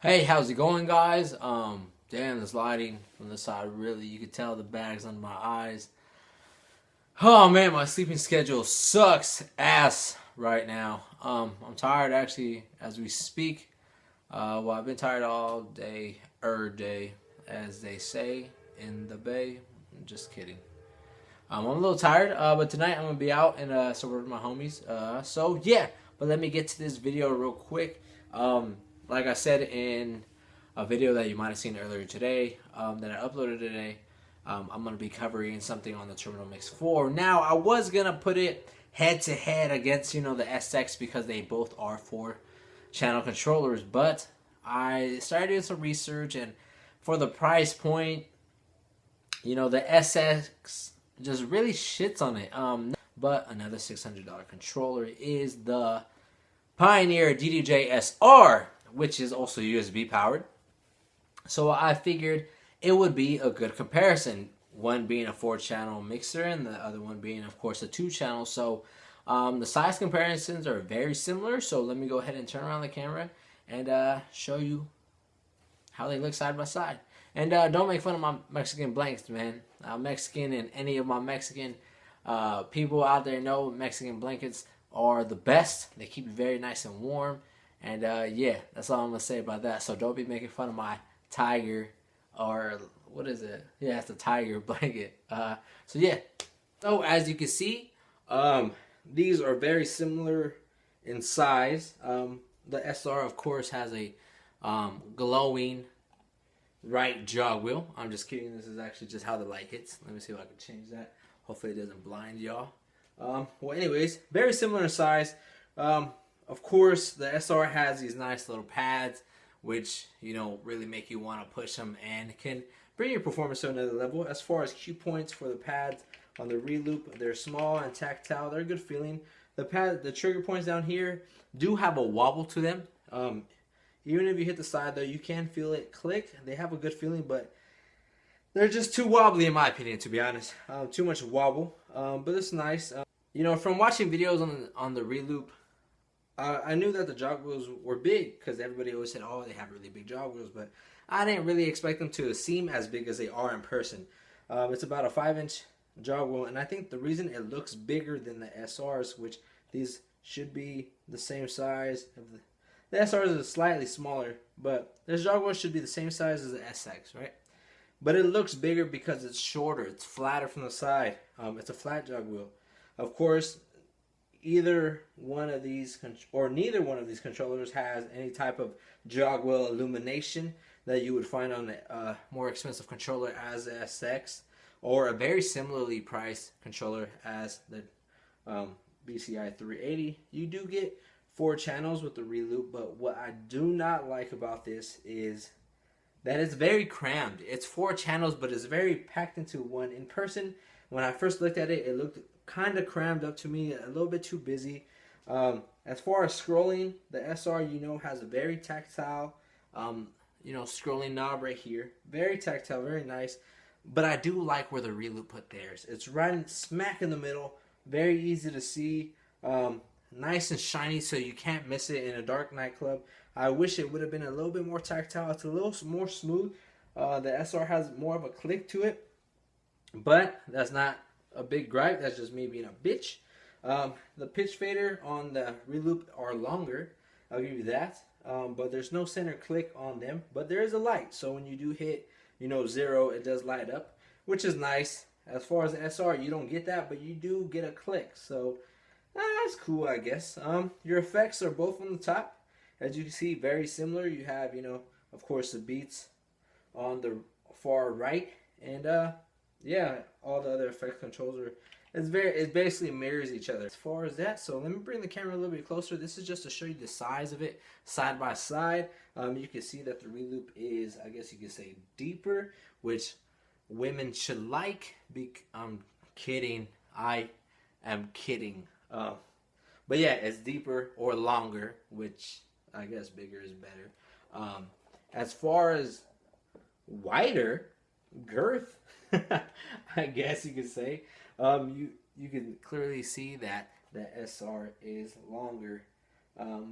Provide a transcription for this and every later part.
Hey, how's it going, guys? Damn, this lighting from the side really, you could tell the bags under my eyes. Oh man, my sleeping schedule sucks ass right now. I'm tired actually as we speak. Well, I've been tired all day, day, as they say in the Bay. Just kidding. I'm a little tired, but tonight I'm gonna be out and with my homies. So yeah, but let me get to this video real quick. Like I said in a video that you might have seen earlier today, that I uploaded today, I'm gonna be covering something on the Terminal Mix 4. Now I was gonna put it head to head against the SX because they both are 4 channel controllers, but I started doing some research and for the price point, the SX just really shits on it. But another $600 controller is the Pioneer DDJ SR, which is also USB powered. So I figured it would be a good comparison. One being a 4 channel mixer and the other one being, of course, a 2 channel. So the size comparisons are very similar. So let me go ahead and turn around the camera and show you how they look side by side. And don't make fun of my Mexican blanks, man. Mexican and any of my Mexican people out there know Mexican blankets are the best. They keep you very nice and warm. And yeah, that's all I'm going to say about that. So don't be making fun of my tiger or what is it? Yeah, it's a tiger blanket. So yeah. So as you can see, these are very similar in size. The SR, of course, has a glowing right jog wheel. I'm just kidding. This is actually just how the light hits. Let me see if I can change that. Hopefully it doesn't blind y'all. Well, anyways, very similar in size. Of course, the SR has these nice little pads, which really make you want to push them and can bring your performance to another level. As far as cue points for the pads on the Reloop, they're small and tactile. They're a good feeling. The trigger points down here do have a wobble to them. Even if you hit the side, though, you can feel it click. They have a good feeling, but they're just too wobbly, in my opinion, to be honest. Too much wobble, but it's nice. From watching videos on the Reloop, I knew that the jog wheels were big because everybody always said, "Oh, they have really big jog wheels," but I didn't really expect them to seem as big as they are in person. It's about a 5-inch jog wheel, and I think the reason it looks bigger than the SRs, which these should be the same size of the SRs is slightly smaller, but this jog wheel should be the same size as the SX, right? But it looks bigger because it's shorter. It's flatter from the side. It's a flat jog wheel. Of course, either one of these or neither one of these controllers has any type of jog wheel illumination that you would find on a more expensive controller as the SX or a very similarly priced controller as the BCI 380. You do get 4 channels with the Reloop, but what I do not like about this is that it's very crammed. It's 4 channels, but it's very packed into one. In person, when I first looked at it, it looked kind of crammed up to me, a little bit too busy. As far as scrolling, the SR, has a very tactile, scrolling knob right here. Very tactile, very nice. But I do like where the Reloop put theirs. It's right smack in the middle, very easy to see. Nice and shiny, so you can't miss it in a dark nightclub. I wish it would have been a little bit more tactile. It's a little more smooth. The SR has more of a click to it, but that's not a big gripe. That's just me being a bitch. The pitch fader on the Reloop are longer. I'll give you that. But there's no center click on them. But there is a light, so when you do hit, 0, it does light up, which is nice. As far as the SR, you don't get that, but you do get a click. So that's cool, I guess. Your effects are both on the top. As you can see, very similar. You have, of course, the beats on the far right, and yeah, all the other effect controls are. It basically mirrors each other as far as that. So let me bring the camera a little bit closer. This is just to show you the size of it side by side. You can see that the Reloop is, I guess you could say, deeper, which women should like. I'm kidding. I am kidding. But yeah, it's deeper or longer, which I guess bigger is better. As far as wider girth, I guess you could say, you can clearly see that the SR is longer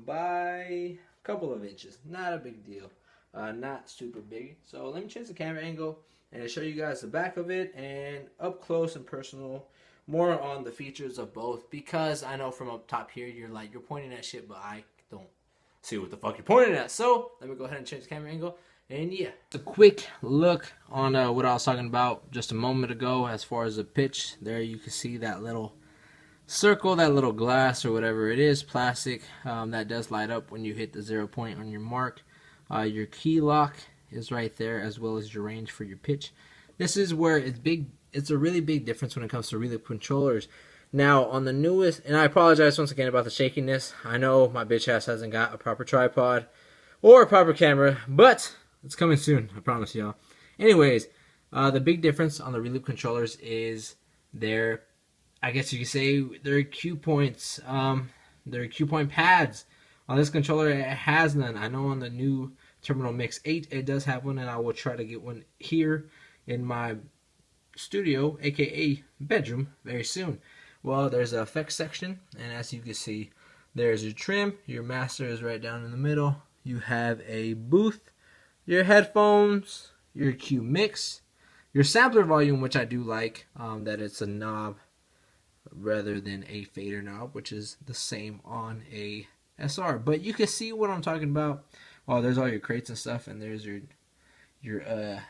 by a couple of inches. Not a big deal. not super big. So let me change the camera angle and show you guys the back of it and up close and personal, more on the features of both, because I know from up top here you're pointing at shit, but I don't see what the fuck you're pointing at. So let me go ahead and change the camera angle. And yeah, a quick look on what I was talking about just a moment ago as far as the pitch. There you can see that little circle, that little glass or whatever it is, plastic, that does light up when you hit the 0 point on your mark. Your key lock is right there, as well as your range for your pitch. This is where it's big. It's a really big difference when it comes to relay controllers. Now on the newest, and I apologize once again about the shakiness. I know my bitch ass hasn't got a proper tripod or a proper camera, but it's coming soon, I promise y'all. Anyways, the big difference on the relay controllers is their, I guess you could say, their cue points, their cue point pads. On this controller, it has none. I know on the new Terminal Mix 8, it does have one, and I will try to get one here in my studio, aka bedroom, very soon. Well, there's an effects section, and as you can see, there's your trim. Your master is right down in the middle. You have a booth, your headphones, your cue mix, your sampler volume, which I do like, that it's a knob rather than a fader knob, which is the same on a SR. But you can see what I'm talking about. Well, there's all your crates and stuff, and there's your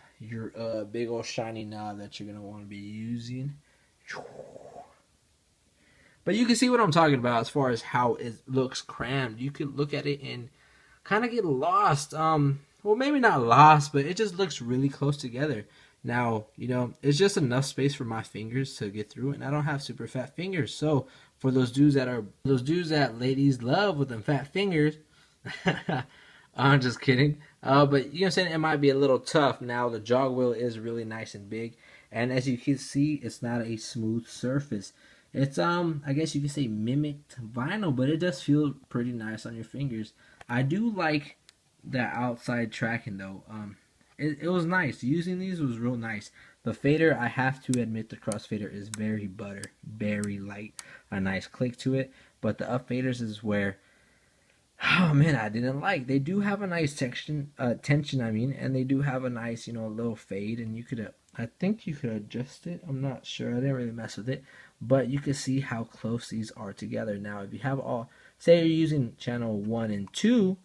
big old shiny knob that you're gonna want to be using. But you can see what I'm talking about as far as how it looks crammed. You could look at it and kind of get lost. Well, maybe not lost, but it just looks really close together. Now, you know, it's just enough space for my fingers to get through, and I don't have super fat fingers. So for those dudes that ladies love with them fat fingers, I'm just kidding. But you know what I'm saying, it might be a little tough. Now the jog wheel is really nice and big, and as you can see, it's not a smooth surface. It's I guess you could say mimicked vinyl, but it does feel pretty nice on your fingers. I do like the outside tracking though. It was nice. Using these was real nice. The fader, I have to admit, the crossfader is very butter, very light, a nice click to it. But the up faders is where, oh man, I didn't like. They do have a nice tension, and they do have a nice, you know, little fade, and you could, I think you could adjust it. I'm not sure. I didn't really mess with it, but you can see how close these are together. Now, if you have all, say you're using channel 1 and 2,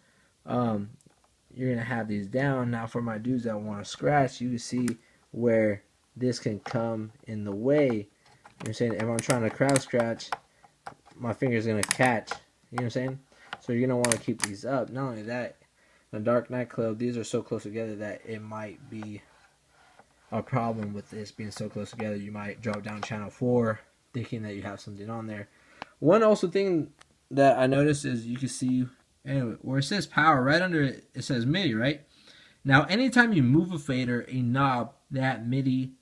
you're gonna have these down. Now, for my dudes that want to scratch, you can see where this can come in the way. You're saying if I'm trying to crowd scratch, my finger's gonna catch. You know what I'm saying? So you're gonna want to keep these up. Not only that, in a dark nightclub, these are so close together that it might be a problem with this being so close together. You might drop down channel 4 thinking that you have something on there. One also thing that I noticed is you can see, anyway, where it says power, right under it, it says MIDI, right? Now, anytime you move a fader, a knob, that MIDI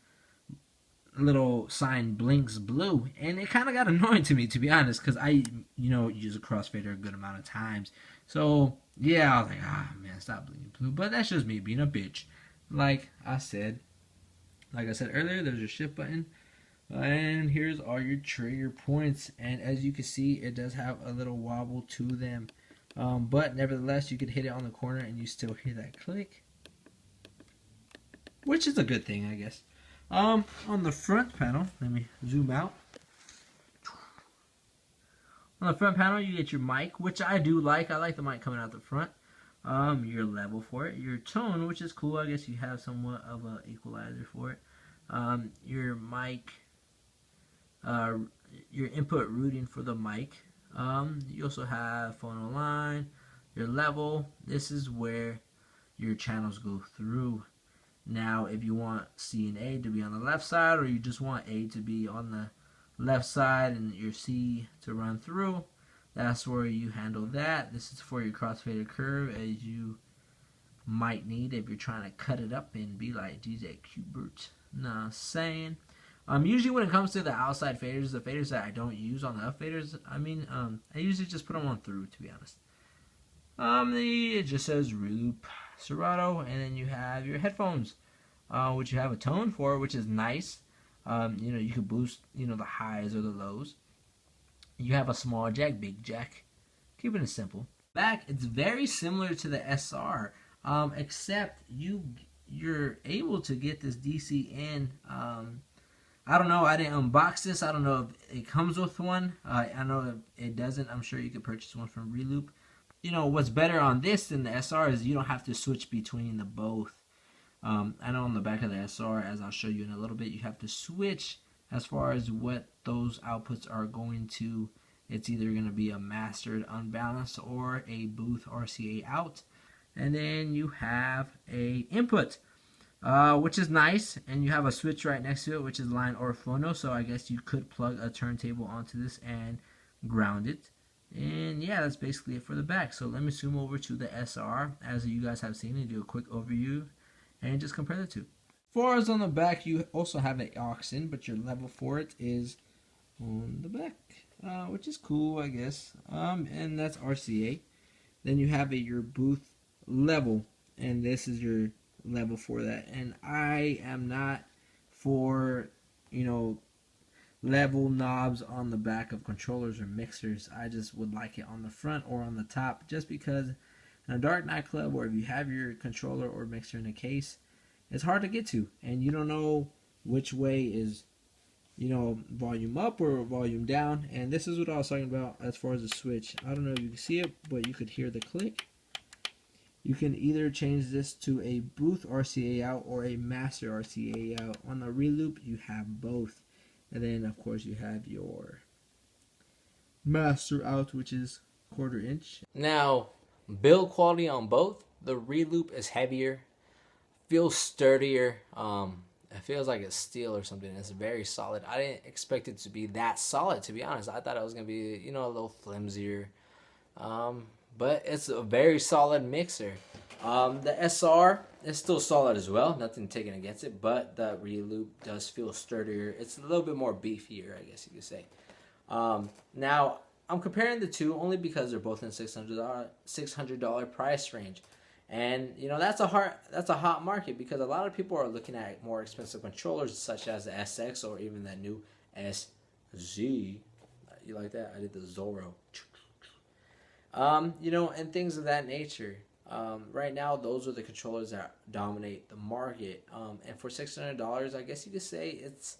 little sign blinks blue, and it kind of got annoying to me, to be honest, because I, you know, use a crossfader a good amount of times. So yeah, I was like, ah man, stop blinking blue. But that's just me being a bitch. Like I said earlier, there's your shift button, and here's all your trigger points. And as you can see, it does have a little wobble to them, but nevertheless, you could hit it on the corner and you still hear that click, which is a good thing, I guess. On the front panel, let me zoom out. On the front panel, you get your mic, which I do like. I like the mic coming out the front. Your level for it. Your tone, which is cool. I guess you have somewhat of an equalizer for it. Your mic, your input routing for the mic. You also have phone online, your level. This is where your channels go through. Now, if you want C and A to be on the left side, or you just want A to be on the left side and your C to run through, that's where you handle that. This is for your crossfader curve, as you might need if you're trying to cut it up and be like DJ Qbert. Know what I'm saying? Usually when it comes to the outside faders, the faders that I don't use on the up faders, I usually just put them on through, to be honest. It just says Loop Serato, and then you have your headphones, which you have a tone for, which is nice. You know, you can boost, you know, the highs or the lows. You have a small jack, big jack, keeping it simple. Back, it's very similar to the SR. except you're able to get this DC in. I don't know. I didn't unbox this. I don't know if it comes with one. I know if it doesn't. I'm sure you could purchase one from Reloop. You know what's better on this than the SR is you don't have to switch between the both. I know on the back of the SR, as I'll show you in a little bit, you have to switch as far as what those outputs are going to. It's either going to be a mastered unbalanced or a booth RCA out. And then you have a input, which is nice, and you have a switch right next to it, which is line or phono. So I guess you could plug a turntable onto this and ground it. And yeah, that's basically it for the back. So let me zoom over to the SR, as you guys have seen, and do a quick overview and just compare the two. As far as on the back, you also have an aux in, but your level for it is on the back, which is cool, I guess. And that's RCA. Then you have your booth level, and this is your level for that. And I am not for, level knobs on the back of controllers or mixers. I just would like it on the front or on the top, just because in a dark nightclub, or if you have your controller or mixer in a case, it's hard to get to, and you don't know which way is, volume up or volume down. And this is what I was talking about as far as the switch. I don't know if you can see it, but you could hear the click. You can either change this to a booth RCA out or a master RCA out. On the Reloop, you have both. And then, of course, you have your master out, which is 1/4 inch. Now, build quality on both. The Reloop is heavier, feels sturdier. It feels like it's steel or something. It's very solid. I didn't expect it to be that solid, to be honest. I thought it was going to be, a little flimsier. But it's a very solid mixer. The SR is still solid as well. Nothing taken against it, but the Reloop does feel sturdier. It's a little bit more beefier, I guess you could say. Now, I'm comparing the two only because they're both in $600 price range. And that's a hot market, because a lot of people are looking at more expensive controllers such as the SX or even that new SZ. You like that? I did the Zorro. And things of that nature. Right now, those are the controllers that dominate the market. And for $600, I guess you could say it's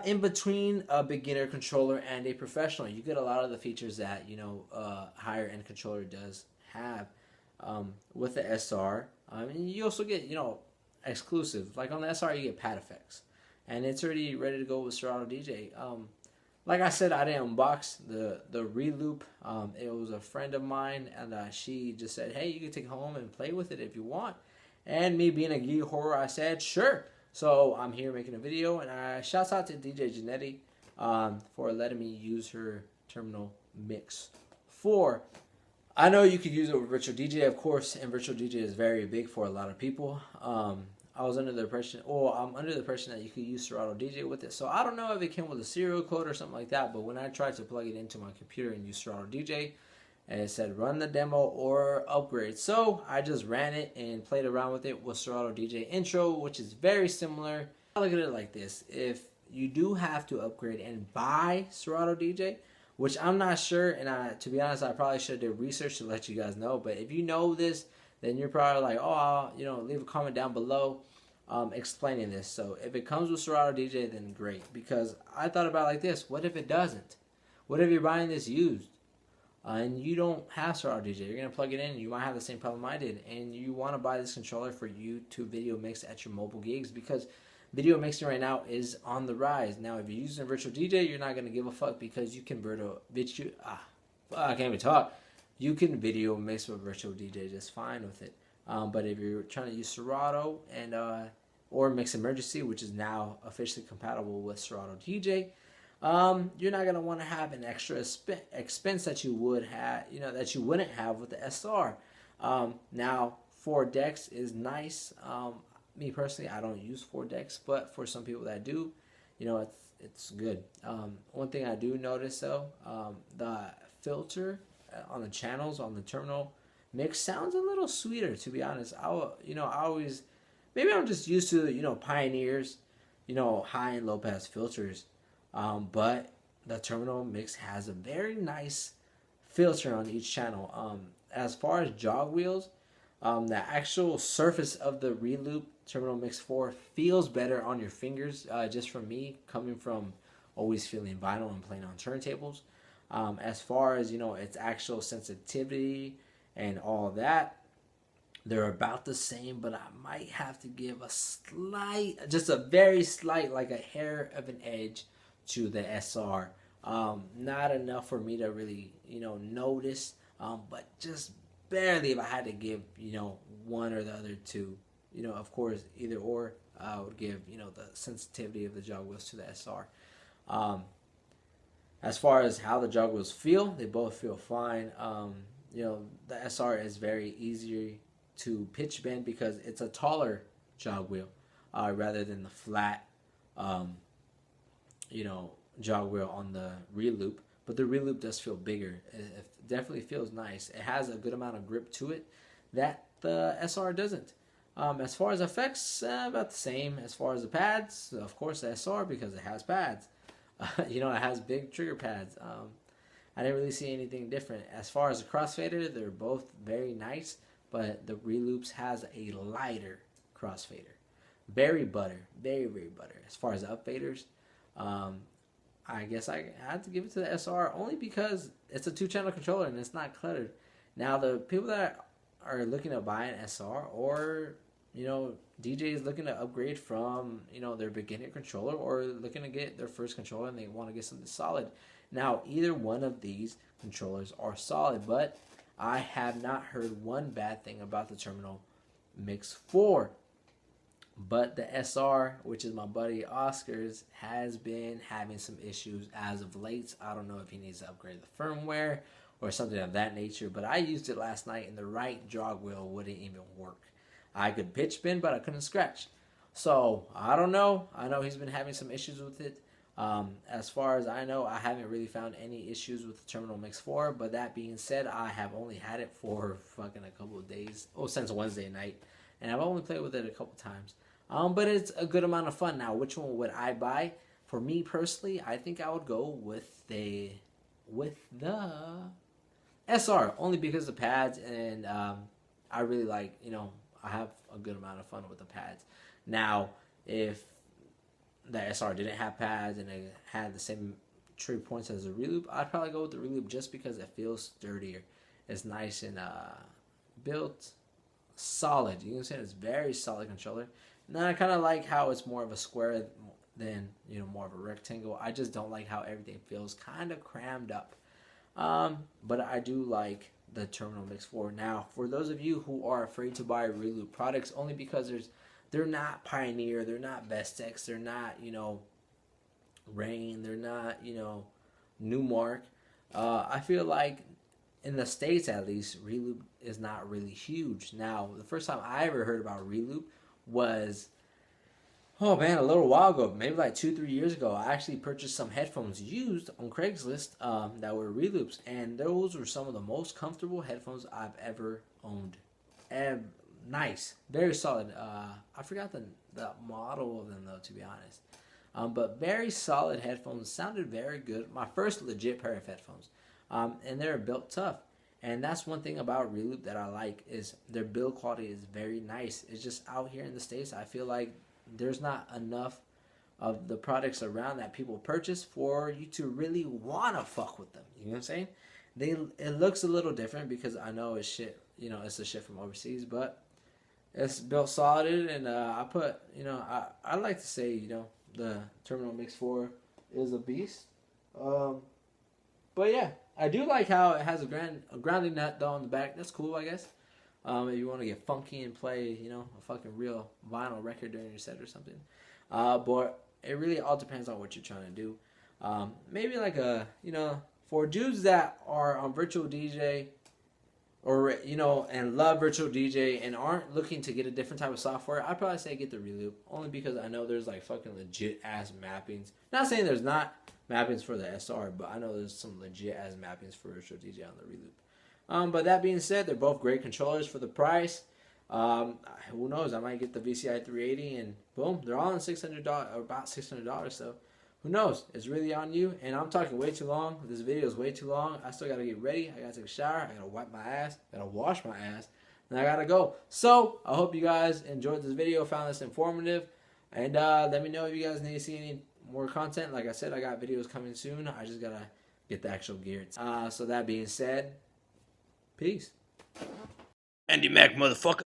in between a beginner controller and a professional. You get a lot of the features that higher end controller does have. With the SR, and you also get exclusive. Like on the SR, you get pad effects, and it's already ready to go with Serato DJ. Like I said, I didn't unbox the Reloop. It was a friend of mine, and she just said, "Hey, you can take it home and play with it if you want." And me being a geek horror, I said, "Sure." So I'm here making a video, and shouts out to DJ Janetti for letting me use her Terminal Mix 4. I know you could use it with Virtual DJ, of course, and Virtual DJ is very big for a lot of people. I was under the impression, I'm under the impression that you could use Serato DJ with it. So I don't know if it came with a serial code or something like that, but when I tried to plug it into my computer and use Serato DJ, and it said run the demo or upgrade. So I just ran it and played around with it with Serato DJ Intro, which is very similar. I look at it like this: if you do have to upgrade and buy Serato DJ, which I'm not sure, and to be honest, I probably should have did research to let you guys know. But if you know this, then you're probably like, leave a comment down below explaining this. So if it comes with Serato DJ, then great. Because I thought about it like this: what if it doesn't? What if you're buying this used and you don't have Serato DJ? You're gonna plug it in, and you might have the same problem I did, and you want to buy this controller for you to video mix at your mobile gigs, because video mixing right now is on the rise. Now, if you're using Virtual DJ, you're not going to give a fuck, because you can I can't even talk. You can video mix with Virtual DJ just fine with it. But if you're trying to use Serato and or Mix Emergency, which is now officially compatible with Serato DJ, you're not going to want to have an extra expense that you would have, that you wouldn't have with the SR. Now, 4 decks is nice. Me personally, I don't use 4 decks, but for some people that do, it's good. One thing I do notice though, the filter on the channels on the Terminal Mix sounds a little sweeter, to be honest. I always, maybe I'm just used to Pioneer's, high and low pass filters, but the Terminal Mix has a very nice filter on each channel. As far as jog wheels, The actual surface of the Reloop Terminal Mix 4 feels better on your fingers, just from me coming from always feeling vinyl and playing on turntables. As far as, its actual sensitivity and all that, they're about the same, but I might have to give a slight, just a very slight, like a hair of an edge to the SR. Not enough for me to really, notice, but just barely if I had to give, one or the other two. Of course, either or, I would give, the sensitivity of the jog wheels to the SR. Um, as far as how the jog wheels feel, they both feel fine. The SR is very easy to pitch bend because it's a taller jog wheel rather than the flat, um, jog wheel on the Reloop. But the Reloop does feel bigger. It definitely feels nice. It has a good amount of grip to it that the SR doesn't. As far as effects, about the same. As far as the pads, of course, the SR because it has pads. It has big trigger pads. I didn't really see anything different. As far as the crossfader, they're both very nice, but the Reloops has a lighter crossfader. Very butter. Very, very butter. As far as the upfaders, I guess I had to give it to the SR only because it's a 2-channel controller and it's not cluttered. Now, the people that are looking to buy an SR or, DJs looking to upgrade from, their beginner controller or looking to get their first controller and they want to get something solid. Now, either one of these controllers are solid, but I have not heard one bad thing about the Terminal Mix 4. But the SR, which is my buddy Oscar's, has been having some issues as of late. I don't know if he needs to upgrade the firmware or something of that nature, but I used it last night and the right jog wheel wouldn't even work. I could pitch bend, but I couldn't scratch. So, I don't know. I know he's been having some issues with it. As far as I know, I haven't really found any issues with the Terminal Mix 4, but that being said, I have only had it for fucking a couple of days, since Wednesday night, and I've only played with it a couple times. But it's a good amount of fun. Now, which one would I buy? For me personally, I think I would go with the SR, only because of the pads, and I really like, I have a good amount of fun with the pads. Now, if the SR didn't have pads and it had the same trigger points as the Reloop, I'd probably go with the Reloop just because it feels sturdier. It's nice and built solid. You can say it's very solid controller. And then I kind of like how it's more of a square than, more of a rectangle. I just don't like how everything feels kind of crammed up. But I do like the Terminal Mix 4. Now, for those of you who are afraid to buy Reloop products only because they're not Pioneer, they're not Vestex, they're not, Rain, they're not, Newmark. I feel like in the States at least, Reloop is not really huge. Now, the first time I ever heard about Reloop was, a little while ago, maybe like 2-3 years ago. I actually purchased some headphones used on Craigslist that were Reloops, and those were some of the most comfortable headphones I've ever owned. And nice, very solid. I forgot the model of them though, to be honest. But very solid headphones, sounded very good. My first legit pair of headphones, and they're built tough. And that's one thing about Reloop that I like is their build quality is very nice. It's just out here in the States, I feel like there's not enough of the products around that people purchase for you to really want to fuck with them. You know what I'm saying? It looks a little different because I know it's shit. It's a shit from overseas, but it's built solid. And I put, I like to say, the Terminal Mix 4 is a beast. But yeah, I do like how it has a grounding nut though on the back. That's cool, I guess. If you want to get funky and play, a fucking real vinyl record during your set or something. But it really all depends on what you're trying to do. Maybe like for dudes that are on Virtual DJ or, and love Virtual DJ and aren't looking to get a different type of software, I'd probably say get the Reloop. Only because I know there's like fucking legit ass mappings. Not saying there's not mappings for the SR, but I know there's some legit ass mappings for Virtual DJ on the Reloop. But that being said, they're both great controllers for the price. Who knows? I might get the VCI 380 and boom, they're all in $600 or about $600. So who knows? It's really on you. And I'm talking way too long. This video is way too long. I still gotta get ready. I gotta take a shower. I gotta wipe my ass. I gotta wash my ass. and I gotta go. So I hope you guys enjoyed this video, found this informative, and let me know if you guys need to see any more content. Like I said, I got videos coming soon. I just gotta get the actual gear. So that being said, peace. Andy Mac, motherfucker.